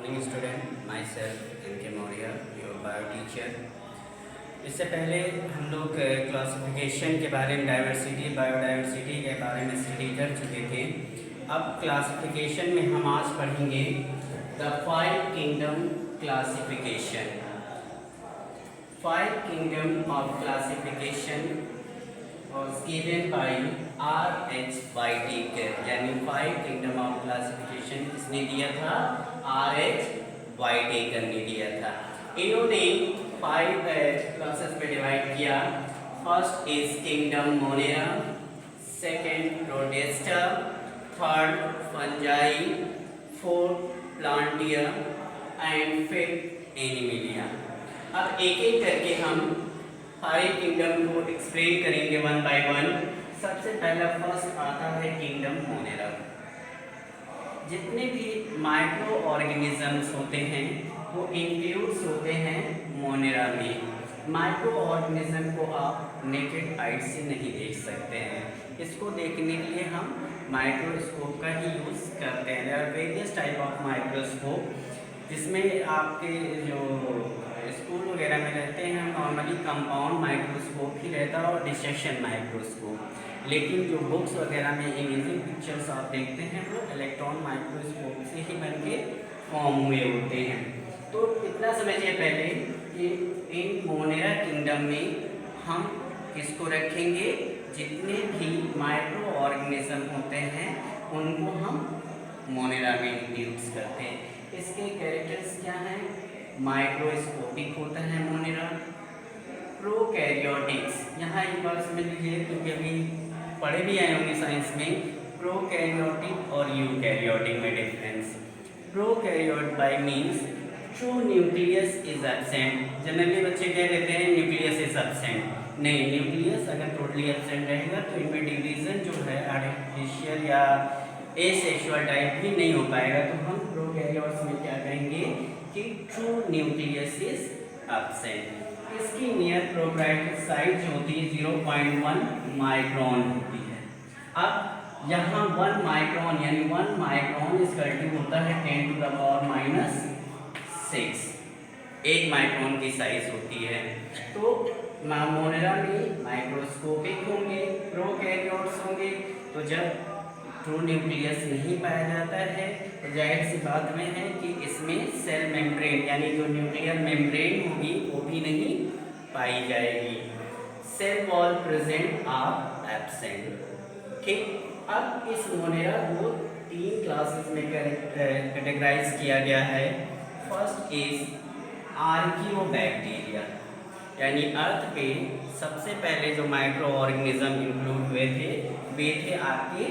morning student, myself N.K. Maurya, your bio teacher। इससे पहले हम लोग क्लासिफिकेशन के बारे में बायोडाइवर्सिटी के बारे में स्टडी कर चुके थे। अब क्लासिफिकेशन में हम आज पढ़ेंगे the 5 kingdom classification. 5 kingdom of classification was given by R.H. Whittaker, यानी 5 किंगडम ऑफ क्लासिफिकेशन किसने दिया था? R.H. Whittaker ने दिया था। इन्होंने 5 क्लासेस में डिवाइड किया। First is kingdom Monera, second Protista, third Fungi, fourth Plantae and fifth Animalia. अब एक एक करके हम सारे किंगडम को एक्सप्लेन करेंगे वन बाय वन। सबसे पहला फर्स्ट आता है किंगडम मोनेरा। जितने भी माइक्रो ऑर्गेनिजम्स होते हैं वो इंक्लूड्स होते हैं मोनेरा में। माइक्रो ऑर्गेनिज्म को आप नेकेड आइज से नहीं देख सकते हैं, इसको देखने के लिए हम माइक्रोस्कोप का ही यूज़ करते हैं। There are various type of microscope, जिसमें आपके जो स्कूल वगैरह में रहते हैं नॉर्मली कंपाउंड माइक्रोस्कोप ही रहता है और डिसेक्शन माइक्रोस्कोप। लेकिन जो बुक्स वगैरह में इमेजिंग पिक्चर्स आप देखते हैं वो इलेक्ट्रॉन माइक्रोस्कोप से ही बन के फॉर्म हुए होते हैं। तो इतना समझिए पहले कि इन मोनेरा किंगडम में हम किसको रखेंगे? जितने भी माइक्रो ऑर्गेनिज्म होते हैं उनको हम मोनेरा में इंक्लूड करते हैं। इसके कैरेक्टर्स क्या हैं? माइक्रोस्कोपिक होता है मोनेरा, प्रोकैरियोटिक्स। यहाँ एक बार समझ लीजिए क्योंकि अभी पढ़े भी आए होंगे साइंस में, प्रोकैरियोटिक और यूकैरियोटिक में difference. Prokaryote by means true nucleus is absent. Generally बच्चे कह देते हैं न्यूक्लियस इज एब्सेंट। नहीं, न्यूक्लियस अगर टोटली एब्सेंट रहेगा तो इनमें डिवीजन जो है आर्टिफिशियल या एसेक्सुअल टाइप भी नहीं हो पाएगा। तो हम प्रोकैरियोट्स में क्या कहेंगे कि ट्रू न्यूक्लियस इज एब्सेंट। इसकी नियर प्रोकैरियोटिक साइज जो होती है 0.1 माइक्रोन होती है। अब यहाँ 1 माइक्रोन यानी 1 माइक्रोन इसका इक्वल होता है 10⁻⁶ 1 माइक्रोन की साइज होती है। तो मोनेरा में माइक्रोस्कोपिक होंगे, प्रोकैरियोट्स होंगे। तो जब ट्रू न्यूक्लियस नहीं पाया जाता है तो जाहिर सी बात में है कि इसमें सेल मेम्ब्रेन यानी जो न्यूक्लियर मेम्ब्रेन होगी वो भी नहीं पाई जाएगी। Cell wall present or absent. ठीक, अब इस मोनेरा को 3 क्लासेस में कैटेगराइज किया गया है। फर्स्ट इज आर्कियोबैक्टीरिया, यानी अर्थ पे सबसे पहले जो माइक्रो ऑर्गेनिज्म इंक्लूड हुए थे वे थे आपके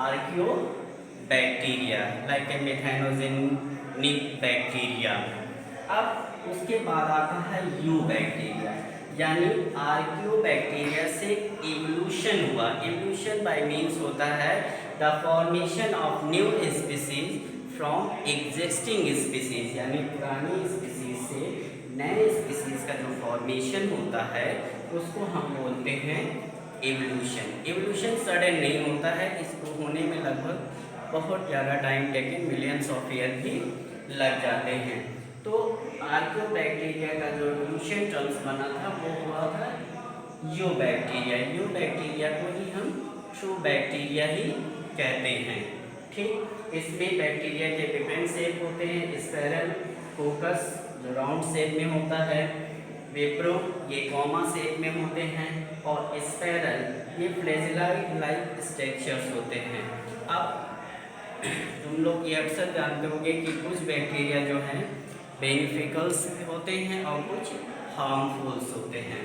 आर्कियोबैक्टीरिया, लाइक ए मेथानोजेनिक बैक्टीरिया। अब उसके बाद आता है यूबैक्टीरिया, यानी आर्कियोबैक्टीरिया से इवोल्यूशन हुआ। इवोल्यूशन बाय मीन्स होता है the formation of new species from existing species, यानी पुरानी स्पीसीज से नए स्पीसीज का जो फॉर्मेशन होता है उसको हम बोलते हैं इवोल्यूशन। इवोल्यूशन सडन नहीं होता है, इसको होने में लगभग बहुत ज़्यादा टाइम लेकिन मिलियंस ऑफ ईयर भी लग जाते हैं। तो आर्कियोबैक्टीरिया का जो इवोल्यूशन टर्म्स बना था वो हुआ था यूबैक्टीरिया। यूबैक्टीरिया को ही हम ट्रू बैक्टीरिया ही कहते हैं। ठीक, इसमें बैक्टीरिया के डिफरेंट शेप होते हैं। स्पाइरल, कोकस जो राउंड शेप में होता है, वेप्रो ये कॉमा शेप में होते हैं, और स्पाइरल ये फ्लैजेलाइट लाइक स्ट्रक्चर्स होते हैं। अब तुम लोग ये अक्सर जानते होंगे कि कुछ बैक्टीरिया जो हैं बेनिफिकल्स होते हैं और कुछ हार्मफुल्स होते हैं।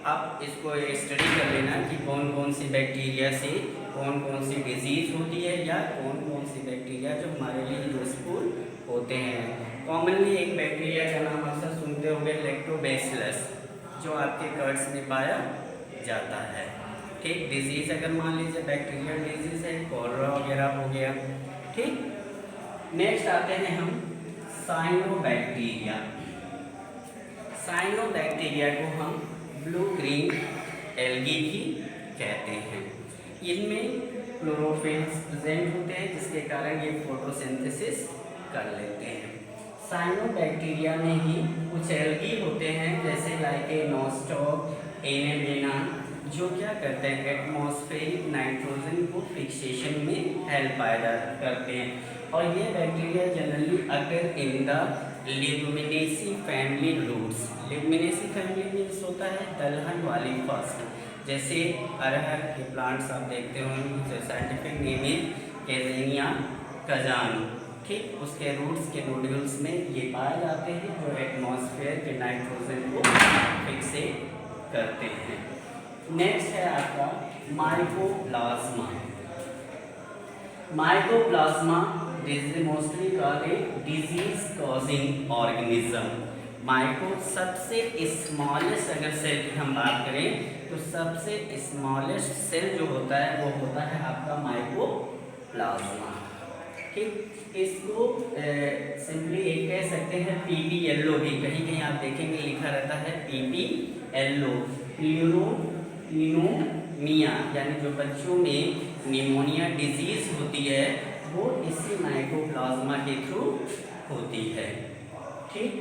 अब इसको स्टडी कर लेना कि कौन कौन सी बैक्टीरिया से कौन कौन सी डिजीज़ होती है या कौन कौन सी बैक्टीरिया जो हमारे लिए यूजफुल होते हैं। कॉमनली एक बैक्टीरिया का नाम अक्सर सुनते होंगे लैक्टोबैसिलस, जो आपके कर्ड्स में पाया जाता है। ठीक, डिजीज़ अगर मान लीजिए बैक्टीरियल डिजीज़ है, कोलेरा वगैरह हो गया। ठीक, नेक्स्ट आते हैं हम साइनोबैक्टीरिया। साइनोबैक्टीरिया को हम ब्लू ग्रीन एल्गी भी कहते हैं। इनमें क्लोरोफिल्स प्रेजेंट होते हैं जिसके कारण ये फोटोसिंथेसिस कर लेते हैं। साइनोबैक्टीरिया में ही कुछ एल्गी होते हैं जैसे लाइक ए नोस्टॉक एनेमेना, जो क्या करते हैं एटमॉस्फेरिक नाइट्रोजन को फिक्सेशन में हेल्प करते हैं। और ये bacteria generally occur in the leguminosae family roots. Leguminosae family means होता है दलहन वाली फसल, जैसे अरहर के प्लांट्स आप देखते होंगे, साइंटिफिक नेम इज कैजेनिया कजान, ठीक। उसके रूट्स के नोड्यूल्स में ये पाए जाते हैं जो एटमॉस्फेयर के नाइट्रोजन को फिक्सेट करते हैं। नेक्स्ट है आपका mycoplasma. Mycoplasma this is mostly called a disease causing organism. Myco सबसे स्मॉलेस्ट, अगर सेल की हम बात करें तो सबसे स्मॉलेस्ट सेल जो होता है वो होता है आपका माइकोप्लाज्मा, ठीक। इसको सिंपली एक कह सकते हैं पीपी येलो भी, कहीं कहीं आप देखेंगे लिखा रहता है पीपी येलो। न्यूमोनिया यानी जो बच्चों में निमोनिया डिजीज होती है वो इसी माइकोप्लाज्मा के थ्रू होती है, ठीक।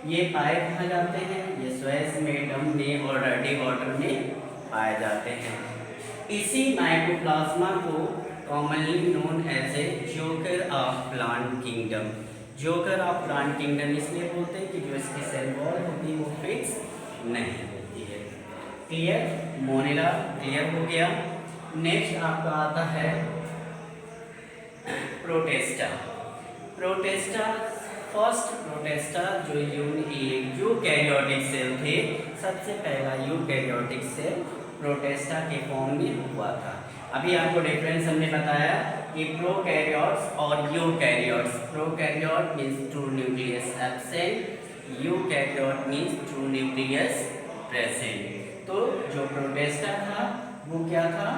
ये पाए कहाँ जाते हैं, ये स्वेस में, डम में और डर्टी वाटर में पाए जाते हैं। इसी माइकोप्लाज्मा को commonly known as a joker of plant kingdom. Joker of plant kingdom इसलिए बोलते हैं कि जो इसकी सेल वॉल होती है वो फिक्स नहीं होती है। क्लियर, मोनेला क्लियर हो गया। नेक्स्ट आपका आता है प्रोटेस्टा। प्रोटेस्टा फर्स्ट प्रोटेस्टा जो यूकैरियोटिक सेल थे, सबसे पहला यूकैरियोटिक सेल प्रोटेस्टा के फॉर्म में हुआ था। अभी आपको डिफरेंस हमने बताया कि प्रोकैरियोट्स और eukaryotes. Prokaryote means true nucleus absent, eukaryote means true nucleus present. तो जो प्रोटेस्टा था वो क्या था,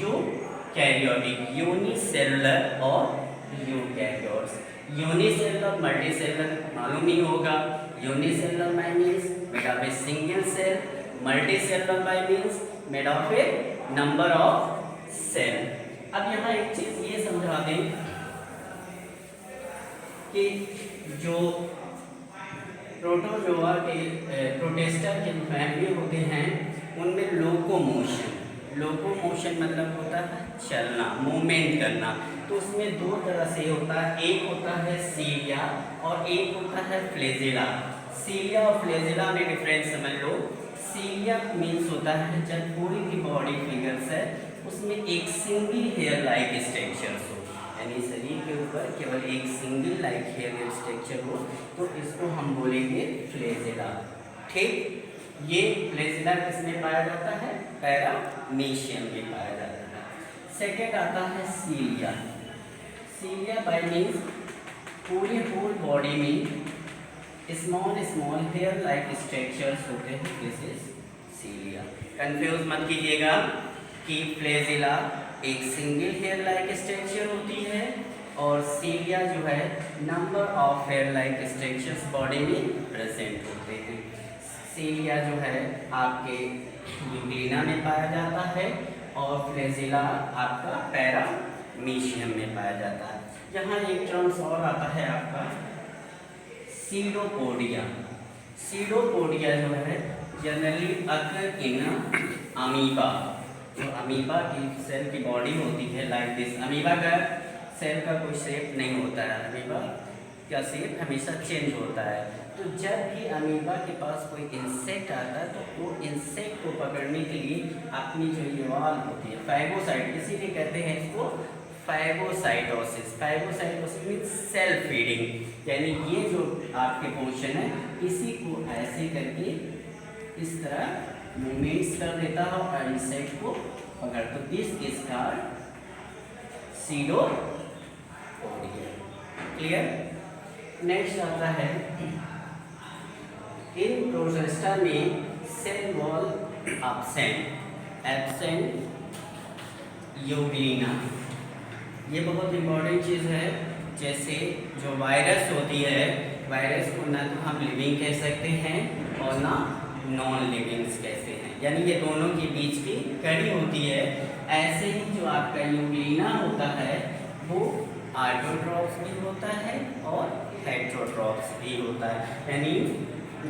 यूकैरियोटिक, यूनिसेलुलर और यूकैरियोट्स। यूनिसेलुलर मल्टीसेलुलर मालूम ही होगा। Unicellular by means made of a single cell, multicellular by means made of a number of cell. अब यहाँ एक चीज ये समझा दें कि जो प्रोटोजोआ के प्रोटेस्टा के फैमिली होते हैं उनमें लोकोमोशन मतलब होता है चलना, मूवमेंट करना। तो उसमें दो तरह से होता है, एक होता है सीलिया और एक होता है फ्लेजिला। सीलिया और फ्लेजिला में डिफरेंस समझ लो। सीलिया मीन्स होता है जब पूरी की बॉडी फिगर्स है उसमें एक सिंगल हेयर लाइक स्ट्रक्चर हो, यानी शरीर के ऊपर केवल एक सिंगल लाइक हेयर स्ट्रक्चर हो, तो इसको हम बोलेंगे फ्लेजिला, ठीक। ये फ्लेजिला किसमें पाया जाता है, पैरामीशियम में पाया जाता है। सेकेंड आता है सीलिया। सीलिया बाय मीन्स पूरी होल बॉडी में स्मॉल हेयर लाइक स्ट्रक्चर्स होते हैं, दिस इज सीलिया। कंफ्यूज मत कीजिएगा कि फ्लेजिला एक सिंगल हेयर लाइक स्ट्रक्चर होती है और सीलिया जो है number of hair like structures body में प्रेजेंट होते हैं। सीलिया जो है आपके यूग्लिना में पाया जाता है और फ्लेजिला आपका पैरामीशियम में पाया जाता है। यहाँ एक टर्म्स और आता है आपका सीडोपोडिया। सीडोपोडिया जो है जनरली अकर इन अमीबा। जो अमीबा की सेल की बॉडी होती है लाइक दिस। अमीबा का सेल का कोई शेप नहीं होता है, अमीबा का शेप हमेशा चेंज होता है। तो जब भी अमीबा के पास कोई इंसेक्ट आता है तो वो इंसेक्ट को पकड़ने के लिए अपनी जो ये वॉल होती है फाइगोसाइट, इसीलिए कहते हैं इसको phagocytosis. Phagocytosis means self feeding, यानी ये जो आपके पोर्शन है इसी को ऐसे करके इस तरह मूवमेंट्स कर देता है और इंसेक्ट को पकड़, तो this is called pseudopodia. Clear. Next आता है इन प्रोटेस्टा में सेल वॉल एब्सेंट यूग्लिना। ये बहुत इंपॉर्टेंट चीज़ है। जैसे जो वायरस होती है, वायरस को ना तो हम लिविंग कह सकते हैं और ना नॉन लिविंग्स कहते हैं, यानी ये दोनों के बीच की कड़ी होती है। ऐसे ही जो आपका यूग्लिना होता है वो ऑटोट्रॉफ भी होता है और हेटेरोट्रॉफ हेट्रोट्रॉप्स भी होता है, यानी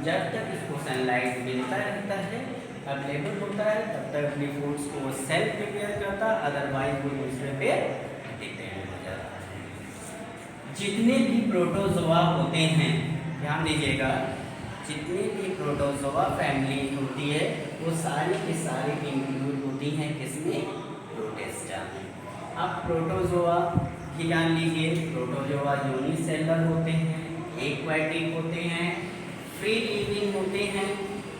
जब तक इसको सनलाइट मिलता रहता है, अवेलेबल होता है, तब तक अपने फूड्स को सेल्फ प्रिपेयर करता, अदरवाइज वो दूसरे पे डिपेंड हो जाता है। जितने भी प्रोटोजोआ होते हैं, ध्यान दीजिएगा, जितने भी प्रोटोजोआ फैमिली होती है वो सारी की सारी इंक्लूड होती हैं किसमें, प्रोटिस्टा में। अब प्रोटोजोआ की जान लीजिए, प्रोटोजोआ यूनिसेलुलर होते हैं, एक्वाटिक होते हैं, फ्री लिविंग होते हैं,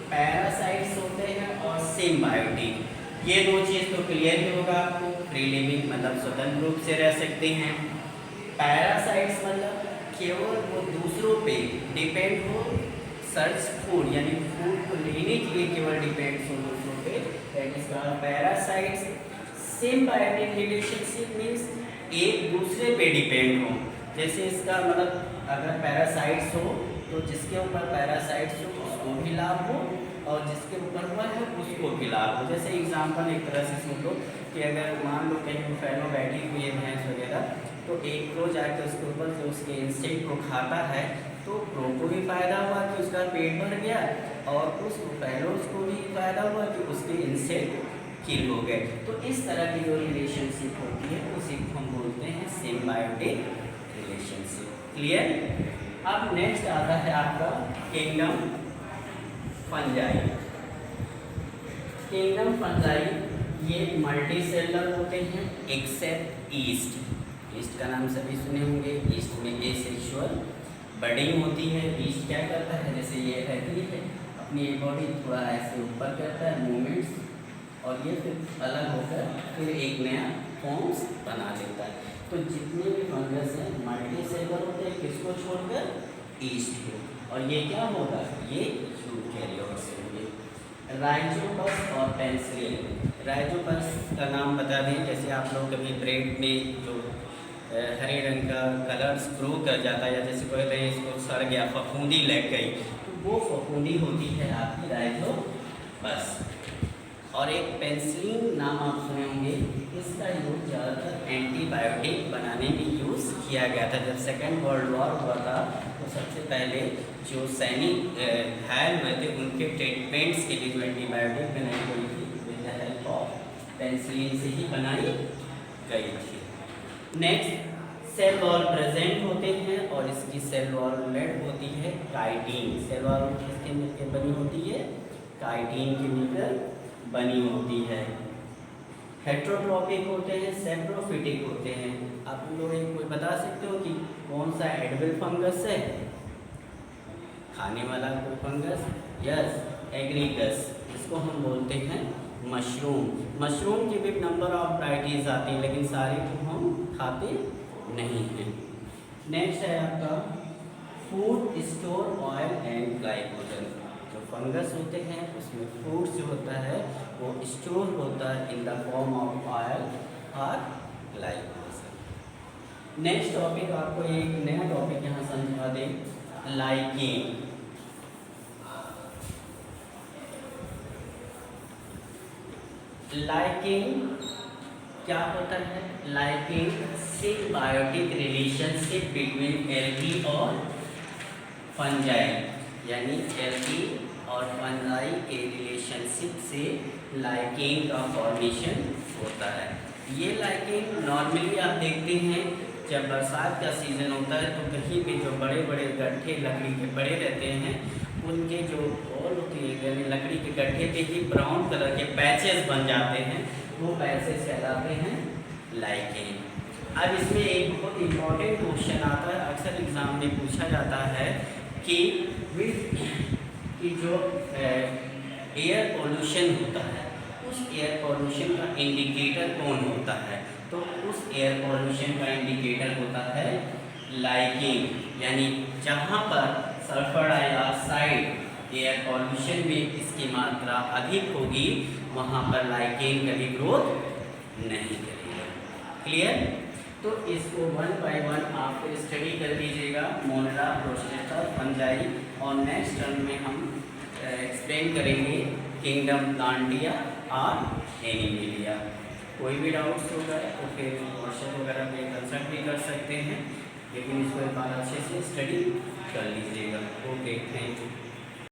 पैरासाइट्स होते हैं और सिम्बायोटिक। ये दो चीज़ तो क्लियर ही होगा आपको। फ्री लिविंग मतलब स्वतंत्र रूप से रह सकते हैं, पैरासाइट्स मतलब केवल वो दूसरों पे डिपेंड हो, सर्च फूड यानी फूड को लेने के लिए केवल डिपेंड हो दूसरों पे, that is called parasites. Symbiotic relationship means एक दूसरे पे डिपेंड हो, जैसे इसका मतलब अगर पैरासाइट्स हो तो जिसके ऊपर पैरासाइट्स हो उसको भी लाभ हो और जिसके ऊपर हुआ है उसको भी लाभ हो। जैसे एग्जांपल एक तरह से सुन लो कि अगर मान लो कहीं फैलो बैठी हुई है भैंस वगैरह, तो एक प्रो जाकर उसके ऊपर जो उसके इंस्टेंट को खाता है तो प्रो को भी फायदा हुआ कि उसका पेट भर गया और उस फैलोज को भी फायदा हुआ कि उसके इंस्टेंट किल हो गए। तो इस तरह की जो रिलेशनशिप होती है उसी को हम बोलते हैं सिम्बायोटिक रिलेशनशिप। क्लियर। अब नेक्स्ट आता है आपका किंगडम फंजाई। किंगडम फंजाई ये मल्टी सेलुलर होते हैं एक्सेप्ट ईस्ट। ईस्ट का नाम सभी सुने होंगे। ईस्ट में एसेक्सुअल बडिंग होती है। ईस्ट क्या करता है, जैसे ये रहती है अपनी बॉडी थोड़ा ऐसे ऊपर करता है मूवमेंट्स और ये फिर अलग होकर फिर एक नया फॉर्म्स बना देता है। तो जितने भी फंगस हैं मल्टी सेलुलर होते हैं, किसको छोड़कर, ईस्ट को। और ये क्या होगा, ये यूकैरियोट्स होंगे। राइजोपस और पेनिसिलिन। राइजोपस का नाम बता दें, जैसे आप लोग कभी ब्रेड में जो हरे रंग का कलर्स ग्रो कर जाता है, या जैसे कहते हैं इसको सड़ गया, फफूंदी लग गई, तो वो फफूंदी होती है आपकी राइजोपस। और एक पेनिसिलिन नाम आप सुने होंगे, इसका यूज ज़्यादातर एंटीबायोटिक बनाने में यूज़ किया गया था। जब सेकेंड वर्ल्ड वॉर हुआ था तो सबसे पहले जो सैनिक घायल हुए थे उनके ट्रीटमेंट्स के लिए जो एंटीबायोटिक बनाई गई थी with the help of penicillin से ही बनाई गई थी। नेक्स्ट सेल वॉल प्रेजेंट होते हैं और इसकी सेल वॉल मेड होती है काइटिन। सेल वॉल किसके मिलकर बनी होती है, काइटिन के मिलकर बनी होती है। हेट्रोट्रॉपिक होते हैं, सेप्रोफिटिक होते हैं। आप लोग कोई बता सकते हो कि कौन सा एडिबल फंगस है, खाने वाला कोई फंगस? यस, एग्रीकस, इसको हम बोलते हैं मशरूम। मशरूम की भी नंबर ऑफ वैराइटीज आती हैं लेकिन सारी को हम खाते नहीं हैं। नेक्स्ट है आपका food store oil and glycogen. जो फंगस होते हैं उसमें फूड जो होता है वो स्टोर होता है in the form of oil और ग्लाइकोजन। नेक्स्ट टॉपिक आपको एक नया टॉपिक यहाँ समझा दें, लाइकेन। लाइकेन क्या होता है? Lichen symbiotic relationship between algae और फंजाई, यानी एल्गी और फंजाई के रिलेशनशिप से लाइकेन का फॉर्मेशन होता है। ये लाइकेन नॉर्मली आप देखते हैं जब बरसात का सीज़न होता है तो कहीं भी जो बड़े बड़े गड्ढे लकड़ी के बड़े रहते हैं उनके जो वॉल होती है यानी लकड़ी के गड्ढे पे ही ब्राउन कलर के पैचेस बन जाते हैं, वो पैचेस कहलाते हैं लाइकेन। अब इसमें एक बहुत इम्पॉर्टेंट क्वेश्चन आता है, अक्सर एग्जाम में पूछा जाता है कि जो एयर पोल्यूशन होता है उस एयर पोल्यूशन का इंडिकेटर कौन होता है? तो उस एयर पोल्यूशन का इंडिकेटर होता है लाइकेन, यानी जहाँ पर सल्फर डाइऑक्साइड एयर पोल्यूशन में इसकी मात्रा अधिक होगी वहाँ पर लाइकेन कभी ग्रोथ नहीं करेगा। क्लियर? तो इसको वन बाय वन आप स्टडी कर लीजिएगा, मोनेरा, प्रोस्टेटा, फंजाई, और नेक्स्ट टर्म में हम एक्सप्लेन करेंगे किंगडम प्लांटिया और एनिमेलिया। कोई भी डाउट्स होगा तो फिर क्वेश्चन वगैरह पे कंसल्ट भी कर सकते हैं। लेकिन इसको एक बार अच्छे से स्टडी कर लीजिएगा। Okay, thank you.